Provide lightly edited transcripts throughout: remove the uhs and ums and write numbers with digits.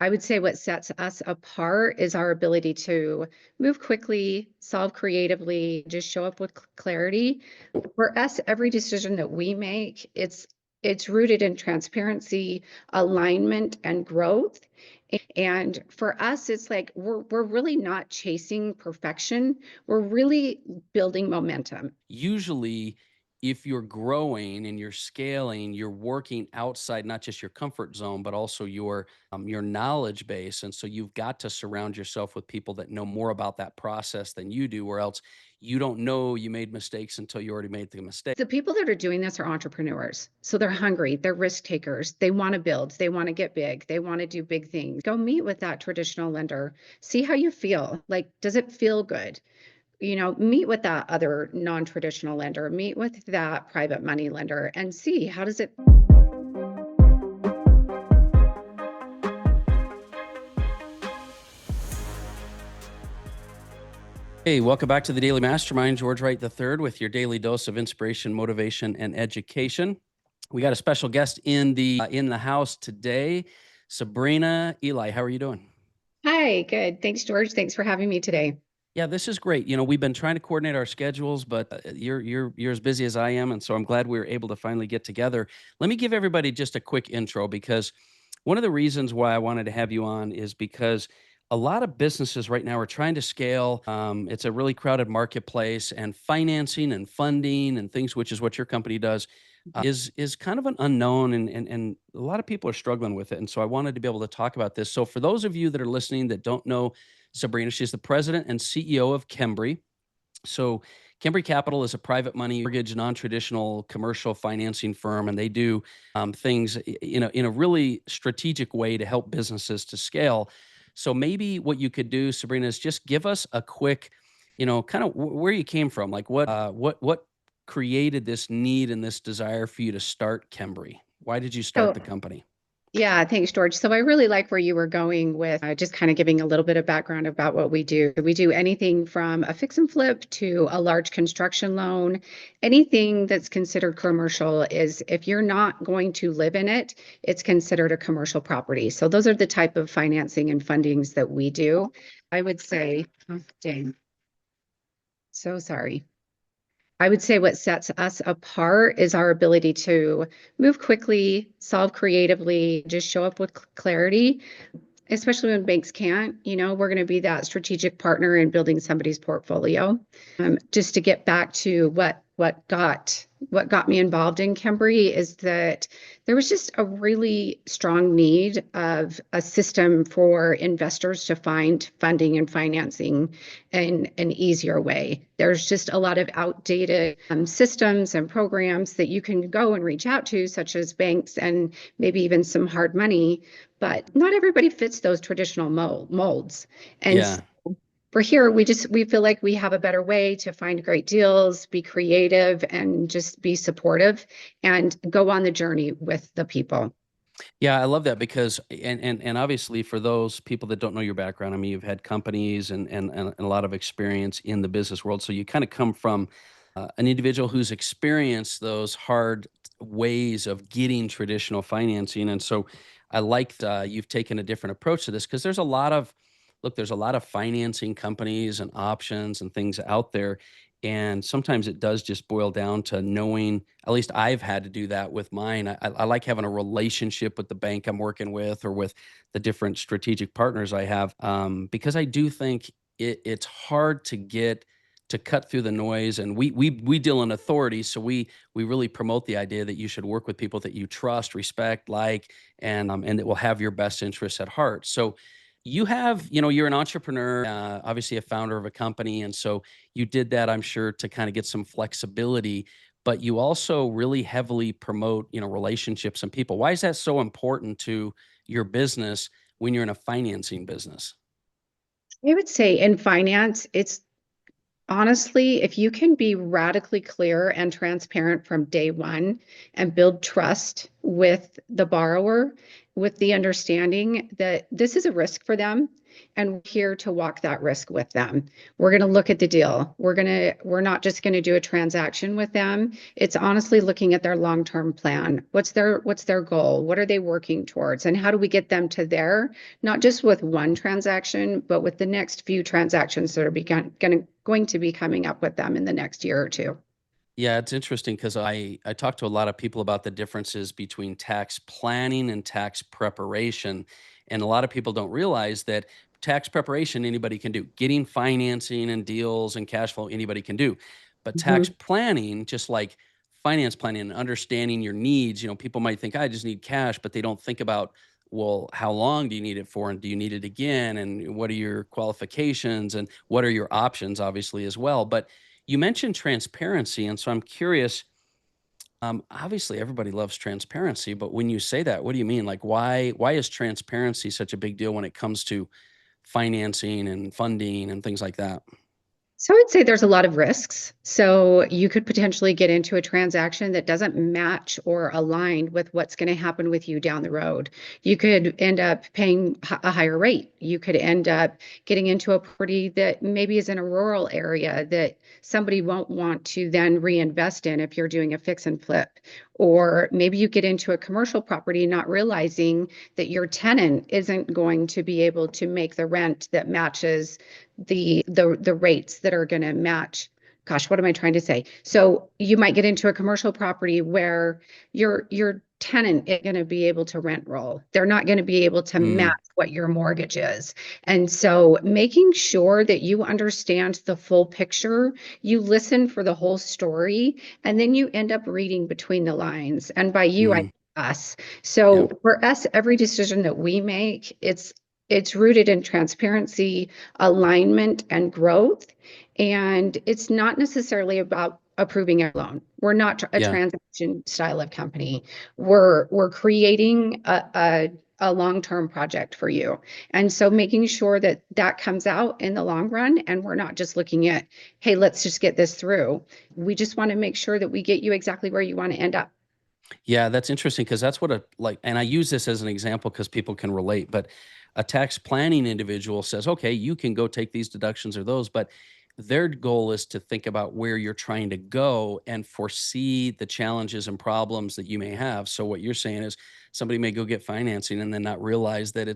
I would say what sets us apart is our ability to move quickly, solve creatively, just show up with clarity. For us, every decision that we make, it's rooted in transparency, alignment, and growth. And for us, it's like we're really not chasing perfection. We're really building momentum. Usually, if you're growing and you're scaling, you're working outside not just your comfort zone, but also your knowledge base. And so you've got to surround yourself with people that know more about that process than you do, or else you don't know you made mistakes until you already made the mistake. The people that are doing this are entrepreneurs. So they're hungry, they're risk takers. They want to build, they want to get big, they want to do big things. Go meet with that traditional lender. See how you feel. Like, does it feel good? Meet with that other non-traditional lender, meet with that private money lender and see how does it. Hey, welcome back to the Daily Mastermind. George Wright III with your daily dose of inspiration, motivation, and education. We got a special guest in the house today, Sybrina Ely. How are you doing? Hi, good. Thanks, George. Thanks for having me today. Yeah, this is great. We've been trying to coordinate our schedules, but you're as busy as I am, and so I'm glad we were able to finally get together. Let me give everybody just a quick intro because one of the reasons why I wanted to have you on is because a lot of businesses right now are trying to scale. It's a really crowded marketplace, and financing and funding and things, which is what your company does, is kind of an unknown, and a lot of people are struggling with it. And so I wanted to be able to talk about this. So for those of you that are listening that don't know Sybrina, she's the president and CEO of Kenbry. So Kenbry Capital is a private money mortgage, non-traditional commercial financing firm, and they do things in a really strategic way to help businesses to scale. So maybe what you could do, Sybrina, is just give us a quick, kind of where you came from, like what created this need and this desire for you to start Kenbry. Why did you start So, the company? yeah, thanks, George. So I really like where you were going with just kind of giving a little bit of background about what we do. We do anything from a fix and flip to a large construction loan. Anything that's considered commercial is, if you're not going to live in it, it's considered a commercial property. So those are the type of financing and fundings that we do. I would say, oh, dang, so sorry. I would say what sets us apart is our ability to move quickly, solve creatively, just show up with clarity, especially when banks can't. We're going to be that strategic partner in building somebody's portfolio. Just to get back to what got me involved in Kenbry is that there was just a really strong need of a system for investors to find funding and financing in an easier way. There's just a lot of outdated systems and programs that you can go and reach out to, such as banks and maybe even some hard money, but not everybody fits those traditional molds. And Yeah. for here, we feel like we have a better way to find great deals, be creative, and just be supportive and go on the journey with the people. Yeah, I love that because and obviously for those people that don't know your background, I mean, you've had companies and a lot of experience in the business world. So you kind of come from an individual who's experienced those hard ways of getting traditional financing. And so I like you've taken a different approach to this because there's a lot of financing companies and options and things out there. And sometimes it does just boil down to knowing, at least I've had to do that with mine. I like having a relationship with the bank I'm working with or with the different strategic partners I have, because I do think it's hard to cut through the noise. And we deal in authority, so we really promote the idea that you should work with people that you trust, respect, like, and that will have your best interests at heart. So you're an entrepreneur, obviously a founder of a company. And so you did that, I'm sure, to kind of get some flexibility, but you also really heavily promote, relationships and people. Why is that so important to your business when you're in a financing business? I would say in finance, it's honestly, if you can be radically clear and transparent from day one and build trust with the borrower, with the understanding that this is a risk for them, and we're here to walk that risk with them. We're going to look at the deal. We're not just going to do a transaction with them. It's honestly looking at their long-term plan. What's their goal? What are they working towards? And how do we get them to there, not just with one transaction, but with the next few transactions that are going to be coming up with them in the next year or two. Yeah, it's interesting because I talk to a lot of people about the differences between tax planning and tax preparation. And a lot of people don't realize that tax preparation anybody can do. Getting financing and deals and cash flow anybody can do. But tax Mhm. planning, just like finance planning and understanding your needs, people might think I just need cash, but they don't think about, well, how long do you need it for, and do you need it again, and what are your qualifications, and what are your options, obviously, as well. But you mentioned transparency, and so I'm curious. Obviously, everybody loves transparency, but when you say that, what do you mean? Like, why is transparency such a big deal when it comes to financing and funding and things like that? So I would say there's a lot of risks. So you could potentially get into a transaction that doesn't match or align with what's going to happen with you down the road. You could end up paying a higher rate. You could end up getting into a property that maybe is in a rural area that somebody won't want to then reinvest in if you're doing a fix and flip. Or maybe you get into a commercial property not realizing that your tenant isn't going to be able to make the rent that matches the rates that are going to match. Gosh, what am I trying to say? So you might get into a commercial property where your tenant is going to be able to rent roll. They're not going to be able to match Mm, what your mortgage is. And so making sure that you understand the full picture, you listen for the whole story, and then you end up reading between the lines. And by you, I mean mm, us. yeah, So for us, every decision that we make, it's rooted in transparency, alignment, and growth. And it's not necessarily about approving a loan. We're not a yeah. transaction style of company. We're creating a long-term project for you. And so making sure that that comes out in the long run, and we're not just looking at, hey, let's just get this through. We just want to make sure that we get you exactly where you want to end up. Yeah, that's interesting because that's what a like, and I use this as an example because people can relate. But a tax planning individual says, okay, you can go take these deductions or those, but their goal is to think about where you're trying to go and foresee the challenges and problems that you may have. So what you're saying is somebody may go get financing and then not realize that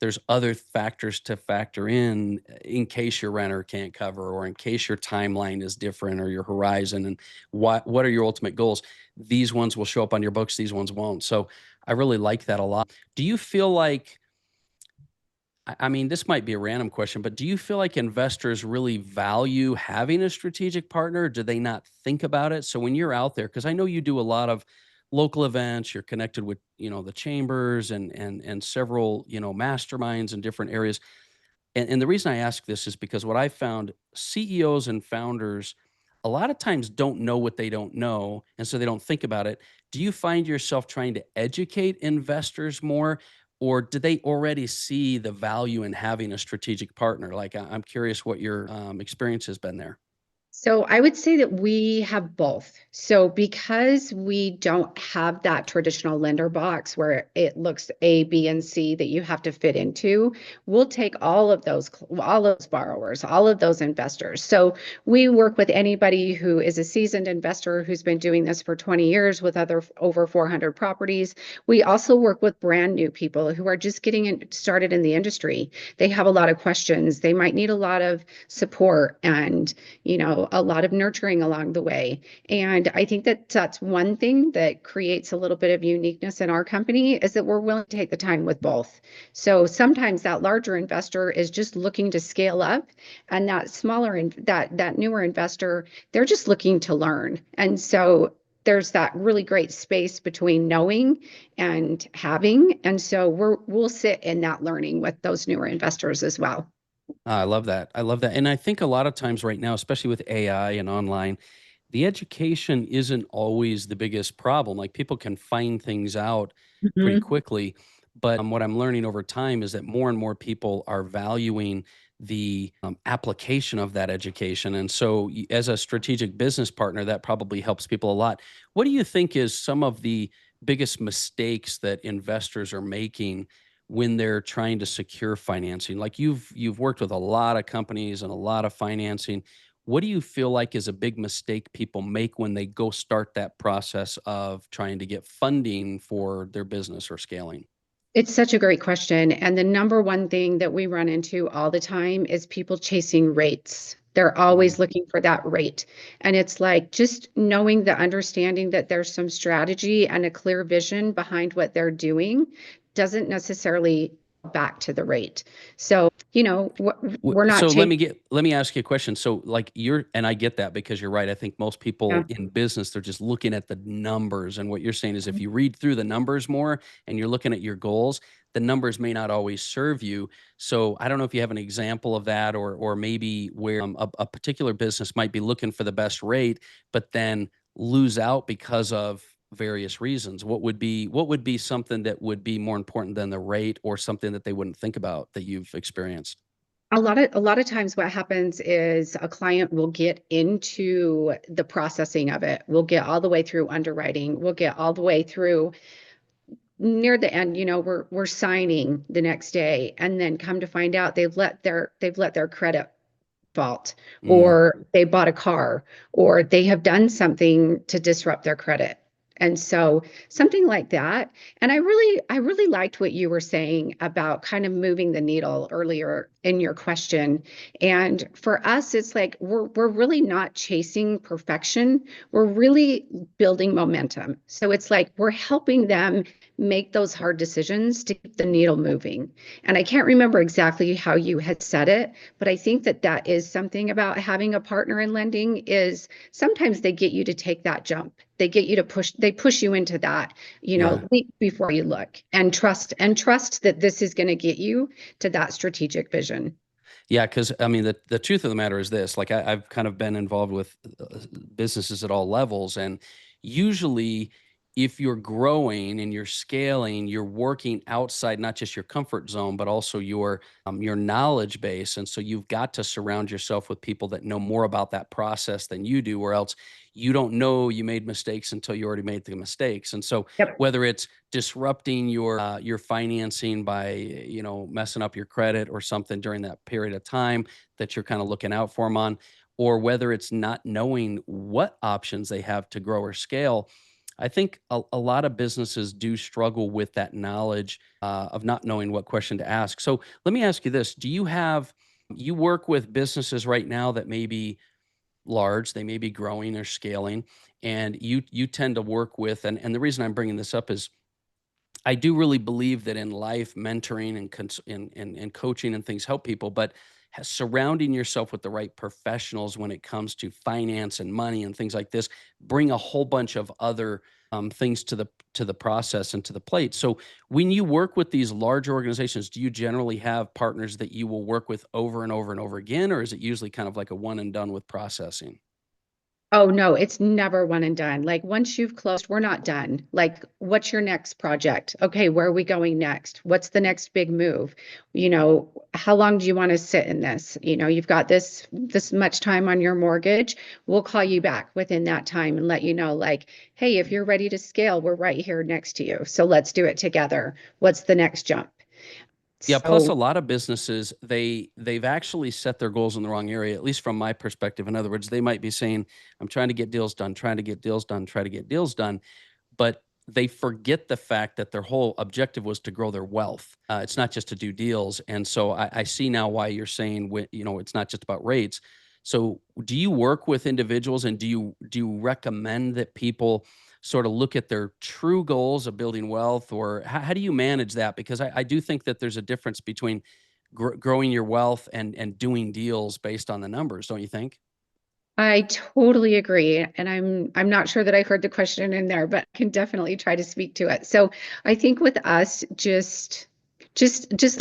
there's other factors to factor in case your renter can't cover, or in case your timeline is different, or your horizon, and what are your ultimate goals. These ones will show up on your books, these ones won't. So I really like that a lot. Do you feel like, I mean, this might be a random question, but do you feel like investors really value having a strategic partner? Or do they not think about it? So when you're out there, because I know you do a lot of local events, you're connected with, the chambers and several, masterminds in different areas. And the reason I ask this is because what I found, CEOs and founders a lot of times don't know what they don't know, and so they don't think about it. Do you find yourself trying to educate investors more, or do they already see the value in having a strategic partner? Like, I'm curious what your experience has been there. So I would say that we have both. So because we don't have that traditional lender box where it looks A, B, and C that you have to fit into, we'll take all of those borrowers, all of those investors. So we work with anybody who is a seasoned investor who's been doing this for 20 years with other over 400 properties. We also work with brand new people who are just started in the industry. They have a lot of questions. They might need a lot of support and a lot of nurturing along the way. And I think that that's one thing that creates a little bit of uniqueness in our company is that we're willing to take the time with both. So sometimes that larger investor is just looking to scale up, and that smaller and that newer investor, they're just looking to learn. And so there's that really great space between knowing and having. And so we'll sit in that learning with those newer investors as well. I love that. I love that. And I think a lot of times right now, especially with AI and online, the education isn't always the biggest problem. Like, people can find things out pretty Mhm. quickly. But what I'm learning over time is that more and more people are valuing the application of that education. And so, as a strategic business partner, that probably helps people a lot. What do you think is some of the biggest mistakes that investors are making when they're trying to secure financing? Like you've worked with a lot of companies and a lot of financing. What do you feel like is a big mistake people make when they go start that process of trying to get funding for their business or scaling? It's such a great question. And the number one thing that we run into all the time is people chasing rates. They're Mhm. always looking for that rate. And it's like just knowing the understanding that there's some strategy and a clear vision behind what they're doing doesn't necessarily back to the rate. So, we're not So chasing. let me ask you a question. So like you're, and I get that because you're right. I think most people in business, they're just looking at the numbers. And what you're saying is if you read through the numbers more and you're looking at your goals, the numbers may not always serve you. So I don't know if you have an example of that, or maybe where a particular business might be looking for the best rate, but then lose out because of various reasons. What would be something that would be more important than the rate, or something that they wouldn't think about that you've experienced? A lot of times what happens is a client will get into the processing of it. We'll get all the way through underwriting. We'll get all the way through near the end, we're signing the next day, and then come to find out they've let their credit fault, Mm. or they bought a car, or they have done something to disrupt their credit. And so something like that. And I really liked what you were saying about kind of moving the needle earlier in your question. And for us, it's like we're really not chasing perfection. We're really building momentum. So it's like we're helping them make those hard decisions to keep the needle moving. And I can't remember exactly how you had said it, but I think that that is something about having a partner in lending is sometimes they get you to take that jump. They get you to they push you into that, Yeah. leap before you look, and trust that this is going to get you to that strategic vision. Yeah, because I mean, the truth of the matter is this: like I've kind of been involved with businesses at all levels, and usually, if you're growing and you're scaling, you're working outside not just your comfort zone, but also your knowledge base, and so you've got to surround yourself with people that know more about that process than you do, or else you don't know you made mistakes until you already made the mistakes. And so, Yep. whether it's disrupting your financing by messing up your credit or something during that period of time that you're kind of looking out for them on, or whether it's not knowing what options they have to grow or scale. I think a lot of businesses do struggle with that knowledge of not knowing what question to ask. So let me ask you this: you work with businesses right now that may be large, they may be growing or scaling, and you tend to work with, and the reason I'm bringing this up is I do really believe that in life, mentoring and and coaching and things help people, but surrounding yourself with the right professionals when it comes to finance and money and things like this bring a whole bunch of other things to the process and to the plate. So when you work with these large organizations, do you generally have partners that you will work with over and over and over again, or is it usually kind of like a one and done with processing? Oh, no, it's never one and done. Like once you've closed, we're not done. Like, what's your next project? Okay, where are we going next? What's the next big move? How long do you want to sit in this? You've got this much time on your mortgage. We'll call you back within that time and let you know, like, hey, if you're ready to scale, we're right here next to you. So let's do it together. What's the next jump? Yeah, plus a So lot of businesses, they've actually set their goals in the wrong area, at least from my perspective. In other words, they might be saying, I'm trying to get deals done, trying to get deals done, try to get deals done, but they forget the fact that their whole objective was to grow their wealth. It's not just to do deals. And so I see now why you're saying, it's not just about rates. So do you work with individuals, and do you recommend that people sort of look at their true goals of building wealth, or how do you manage that? Because I do think that there's a difference between growing your wealth and doing deals based on the numbers, don't you think? I totally agree. And I'm not sure that I heard the question in there, but I can definitely try to speak to it. So I think with us, just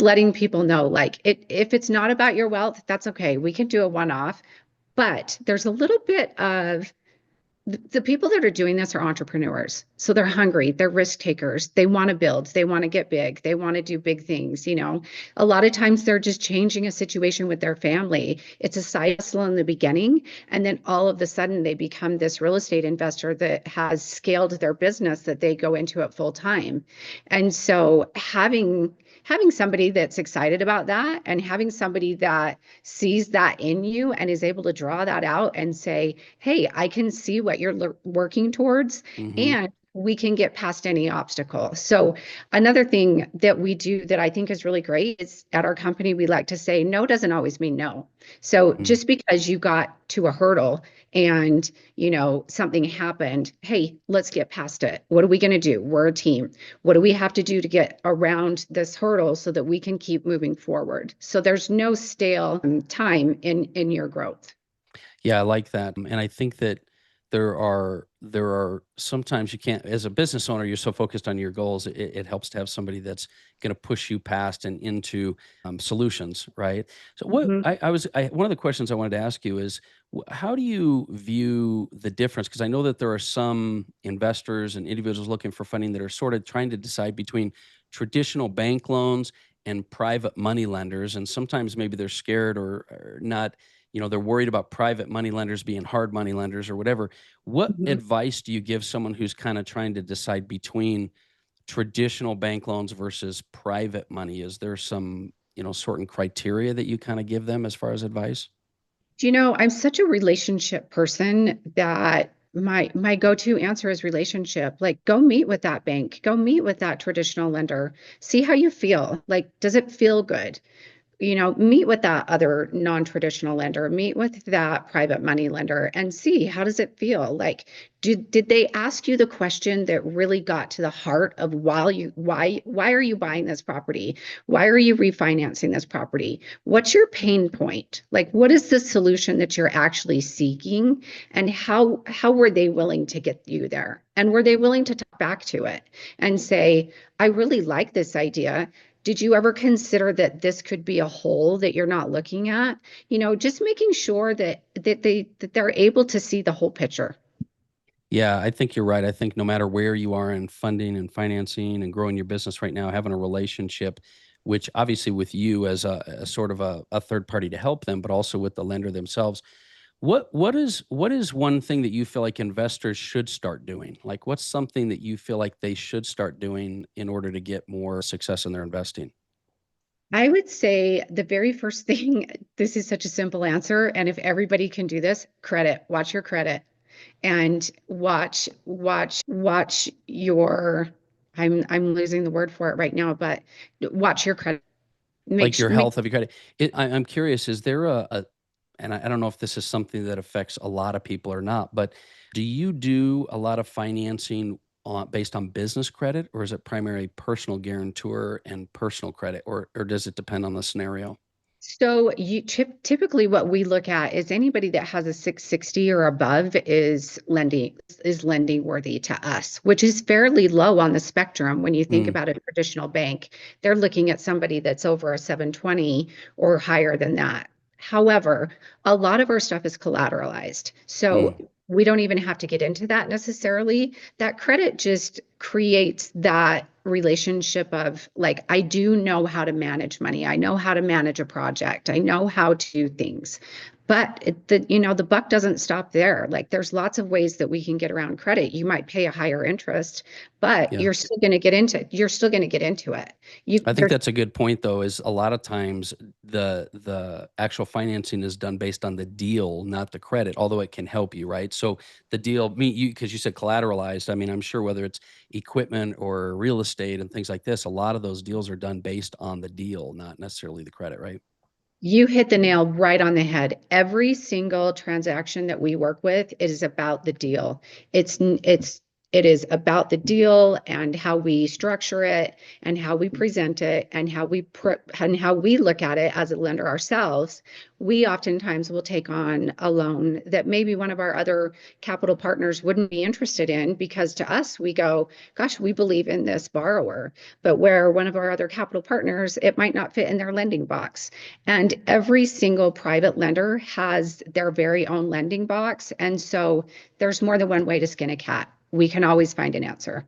letting people know, like if it's not about your wealth, that's okay. We can do a one-off, but there's a little bit of the people that are doing this are entrepreneurs. So they're hungry, they're risk takers. They want to build, they want to get big, they want to do big things, you know. A lot of times they're just changing a situation with their family. It's a side hustle in the beginning, and then all of a sudden they become this real estate investor that has scaled their business that they go into it full time. And so having somebody that's excited about that and having somebody that sees that in you and is able to draw that out and say, hey, I can see what you're working towards, Hmm. and we can get past any obstacle. So another thing that we do that I think is really great is at our company, we like to say no doesn't always mean no. So just because you got to a hurdle and something happened, hey, let's get past it. What are we going to do? We're a team. What do we have to do to get around this hurdle so that we can keep moving forward? So there's no stale time in your growth. Yeah, I like that. And I think that there are sometimes you can't, as a business owner, you're so focused on your goals, it helps to have somebody that's going to push you past and into solutions, right? So what Mhm. one of the questions I wanted to ask you is how do you view the difference? Because I know that there are some investors and individuals looking for funding that are sort of trying to decide between traditional bank loans and private money lenders, and sometimes maybe they're scared or not, they're worried about private money lenders being hard money lenders or whatever. What Mhm. advice do you give someone who's kind of trying to decide between traditional bank loans versus private money? Is there some, certain criteria that you kind of give them as far as advice? I'm such a relationship person that my go-to answer is relationship. Like, go meet with that bank, go meet with that traditional lender, see how you feel. Like, does it feel good? Meet with that other non-traditional lender, meet with that private money lender and see how does it feel? Like, did they ask you the question that really got to the heart of why are you buying this property? Why are you refinancing this property? What's your pain point? Like, what is the solution that you're actually seeking? And how were they willing to get you there? And were they willing to talk back to it and say, I really like this idea. Did you ever consider that this could be a hole that you're not looking at? Just making sure that they're able to see the whole picture. Yeah, I think you're right. I think no matter where you are in funding and financing and growing your business right now, having a relationship, which obviously with you as a sort of a third party to help them, but also with the lender themselves. What is one thing that you feel like investors should start doing? Like, what's something that you feel like they should start doing in order to get more success in their investing? I would say the very first thing, this is such a simple answer, and if everybody can do this, credit, watch your credit and watch your I'm losing the word for it right now, but watch your credit. Like your Make health of your credit. I'm curious, is there and I don't know if this is something that affects a lot of people or not, but do you do a lot of financing based on business credit, or is it primarily personal guarantor and personal credit, or does it depend on the scenario? So typically what we look at is anybody that has a 660 or above is lending worthy to us, which is fairly low on the spectrum when you think Mm, about a traditional bank. They're looking at somebody that's over a 720 or higher than that. However, a lot of our stuff is collateralized. So mm. we don't even have to get into that necessarily. That credit just creates that relationship of like, I do know how to manage money. I know how to manage a project. I know how to do things. But the buck doesn't stop there. Like, there's lots of ways that we can get around credit. You might pay a higher interest, but Yeah. you're still going to get into it. I think There's that's a good point though, is a lot of times the actual financing is done based on the deal, not the credit, although it can help you, right? So the deal, me, you, because you said collateralized, I mean, I'm sure whether it's equipment or real estate and things like this, a lot of those deals are done based on the deal, not necessarily the credit, right? You hit the nail right on the head. Every single transaction that we work with is about the deal. It's It is about the deal and how we structure it and how we present it and how we look at it as a lender ourselves. We oftentimes will take on a loan that maybe one of our other capital partners wouldn't be interested in, because to us, we go, gosh, we believe in this borrower. But where one of our other capital partners, it might not fit in their lending box. And every single private lender has their very own lending box. And so there's more than one way to skin a cat. We can always find an answer.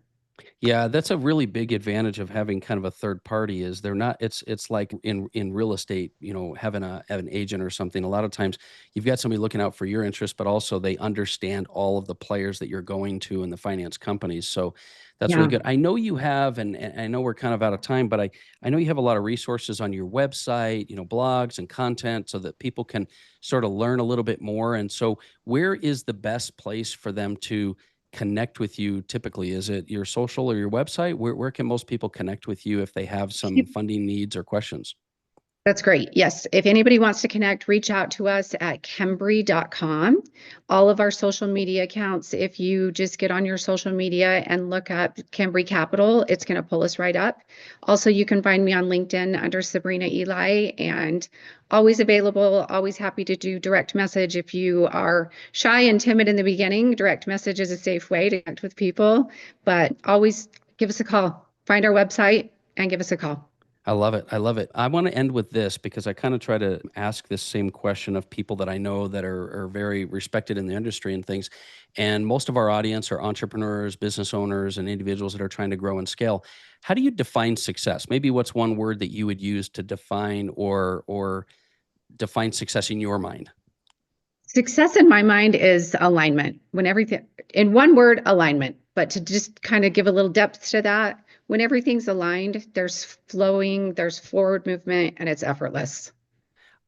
Yeah, that's a really big advantage of having kind of a third party is they're not it's like in real estate, having have an agent or something. A lot of times you've got somebody looking out for your interest, but also they understand all of the players that you're going to and the finance companies. So that's really Yeah. good. I know you have, and I know we're kind of out of time, but I know you have a lot of resources on your website, blogs and content so that people can sort of learn a little bit more. And so where is the best place for them to connect with you typically? Is it your social or your website? Where can most people connect with you if they have some funding needs or questions? That's great. Yes. If anybody wants to connect, reach out to us at kenbry.com. All of our social media accounts, if you just get on your social media and look up Kenbry Capital, it's going to pull us right up. Also, you can find me on LinkedIn under Sybrina Ely, and always available, always happy to do direct message. If you are shy and timid in the beginning, direct message is a safe way to connect with people, but always give us a call. Find our website and give us a call. I love it. I love it. I want to end with this because I kind of try to ask this same question of people that I know that are very respected in the industry and things. And most of our audience are entrepreneurs, business owners, and individuals that are trying to grow and scale. How do you define success? Maybe what's one word that you would use to define or define success in your mind? Success in my mind is alignment. When everything, in one word, alignment. But to just kind of give a little depth to that, when everything's aligned, there's flowing, there's forward movement, and it's effortless.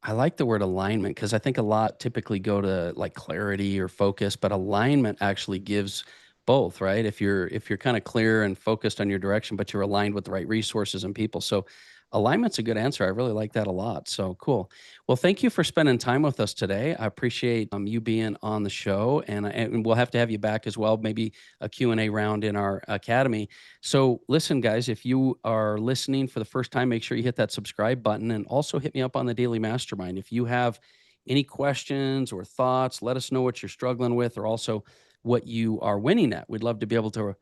I like the word alignment because I think a lot typically go to like clarity or focus, but alignment actually gives both, right? If you're kind of clear and focused on your direction, but you're aligned with the right resources and people. So alignment's a good answer. I really like that a lot. So cool. Well, thank you for spending time with us today. I appreciate you being on the show, and we'll have to have you back as well, maybe a Q&A round in our academy. So listen, guys, if you are listening for the first time, make sure you hit that subscribe button and also hit me up on the Daily Mastermind. If you have any questions or thoughts, let us know what you're struggling with or also what you are winning at. We'd love to be able to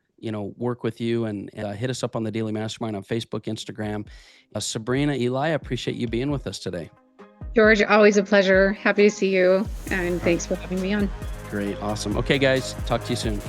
work with you and hit us up on the Daily Mastermind on Facebook, Instagram. Sybrina Ely, I appreciate you being with us today. George, always a pleasure. Happy to see you. And thanks for having me on. Great. Awesome. Okay, guys, talk to you soon.